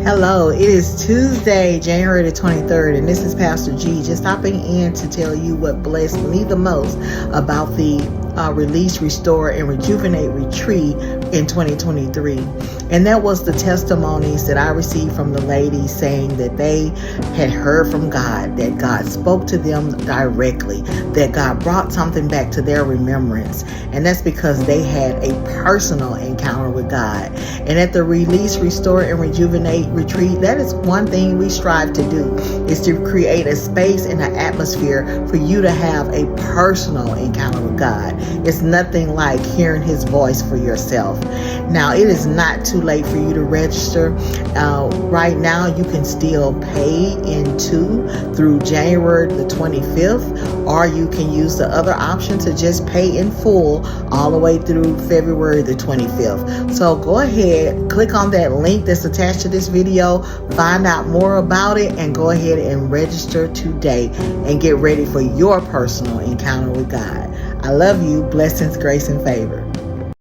Hello, it is Tuesday, January the 23rd, and this is Pastor G just stopping in to tell you what blessed me the most about the Release, Restore, and Rejuvenate retreat in 2023. And that was the testimonies that I received from the ladies saying that they had heard from God, that God spoke to them directly, that God brought something back to their remembrance. And that's because they had a personal encounter with God. And at the Release, Restore, and Rejuvenate retreat, that is one thing we strive to do, is to create a space and an atmosphere for you to have a personal encounter with God. It's nothing like hearing His voice for yourself. Now, it is not too late for you to register. Right now, you can still pay through January the 25th, or you can use the other option to just pay in full all the way through February the 25th. So go ahead, click on that link that's attached to this video, find out more about it, and go ahead and register today and get ready for your personal encounter with God. I love you. Blessings, grace, and favor.